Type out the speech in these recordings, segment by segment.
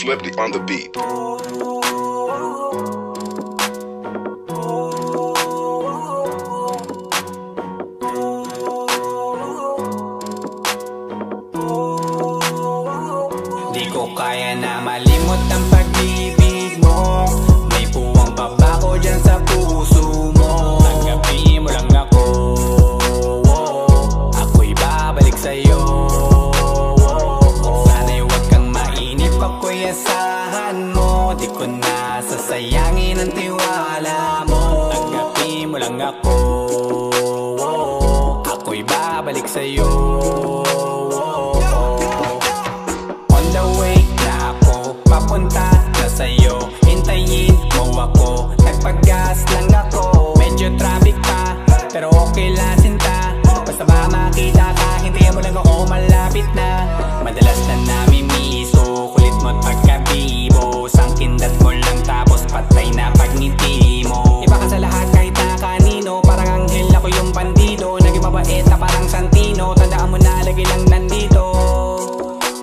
Swifty on the beat. Di ko kaya na malimot ang pag-ibig mo. May puwang pa ba ko dyan sa puso mo? Tanggapin mo lang ako, ako'y babalik sa'yo. Sana'y huwag kang mainip, ako'y asahan mo. Di ko na sasayangin ang tiwala mo. Tanggapin mo lang ako, ako'y babalik sa'yo. Papunta na sa'yo, hintayin mo ako. Nagpag-gas lang ako, medyo traffic pa, pero okay lang sinta. Basta ba makita ka, hintayin mo lang ako, malapit na. Madalas na namimiso, kulit mo't pagkabibo. Sangkindat mo lang tapos patay na pagngiti mo. Iba ka sa lahat kahit na kanino, parang anghel ako yung bandido. Naging mabait na parang Santino, tandaan mo na lagi lang nandito.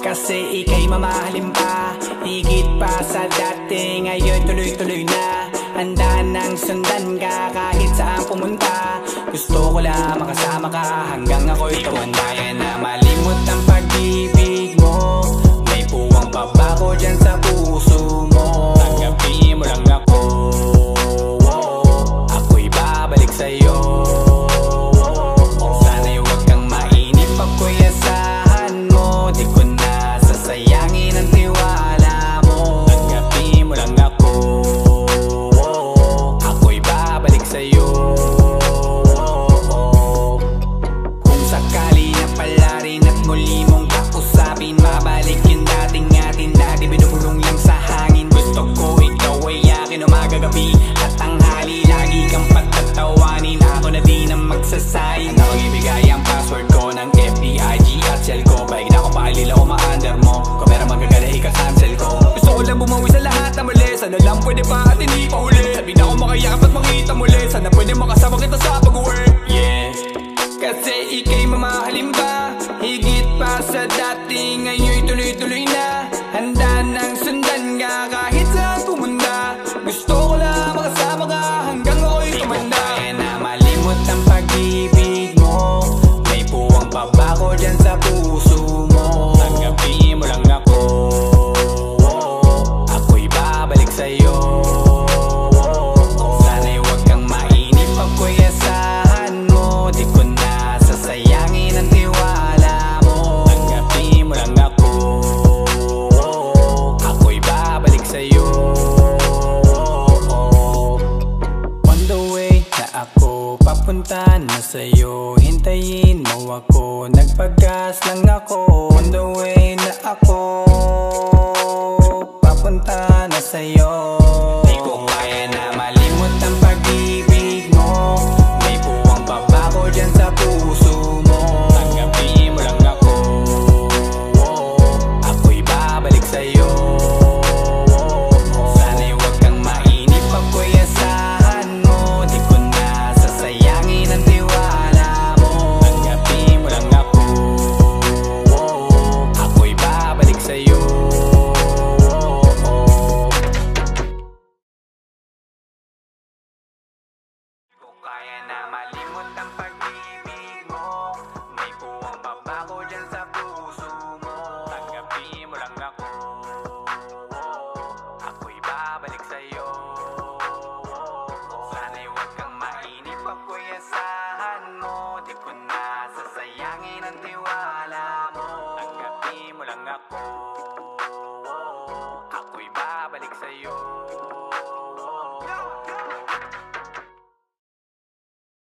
Kasi ika'y mamahalin pa, higit pa sa dati. Ngayon tuloy-tuloy na, handa nang sundan ka kahit saan pumunta. Gusto ko lang makasama ka hanggang ako'y tumanda. Kaya na malimot ang pag-ibig mo. May puwang pa ba ko dyan sa puso mo? Tanggapin mo lang ako, ako'y babalik sa'yo. Sana'y huwag kang mainip, ako'y asahan mo. Di ko na sasayangin ang tiwala mo. Tanggapin mo lang ako, ako'y babalik sa'yo. Kung sakali na pala rin at muli mong kausapin, mabalik yung dating atin, dati binubulong lang sa hangin. Gusto ko ikaw ay akin umaga gabi at tanghali, lagi kang patatawanin. Ako na din ang magsasayin na mag-ibigay ang password ko ng FB, IG at cell ko. Baig na ako paalila o ma-under mo, kung meron magagala ika-cancel ko. Gusto ko lang bumawi sa lahat na mali, sana lang pwede pa at hindi pa huli. Sabi na ako makayakap at makita muli, sana pwede makasama kita sa pag-work. Yeah, kasi ika'y mamahalin ba, higit pa sa dati. Ngayon'y tuloy-tuloy na, handa nang sundan ka kahit saan pumunta. Gusto ko lang makasama ka hanggang ako'y tumanda. Di ko kaya na malimot ang pag-ibig mo. May puwang pa ba ko dyan sa puso mo? Tanggapin mo lang ako, ako'y babalik sa'yo. Sana'y huwag kang mainip, ako'y asahan mo. Di ko na sasayangin ang tiwala mo. Tanggapin mo lang ako, ako'y babalik sa'yo. On the way na ako, papunta na sa'yo, hintayin mo ako. Nagpag-gas lang ako. On the way na ako, papunta na sa'yo. Di ko kaya na malimot ang pag-ibig mo. May puwang pa ba ko dyan sa puso mo? Tanggapin mo lang ako, ako'y babalik sa'yo. Sana'y huwag kang mainip, ako'y asahan mo. Di ko na sasayangin ang tiwala mo. Tanggapin mo lang ako, ako'y babalik sa'yo. Kaya na malimot ang pag-ibig mo. May puwang pa ba ko dyan sa puso mo? Tanggapin mo lang ako, ako'y babalik sa'yo. Sana'y huwag kang mainip, ako'y asahan mo. Di ko na sasayangin ang tiwala mo. Tanggapin mo lang ako,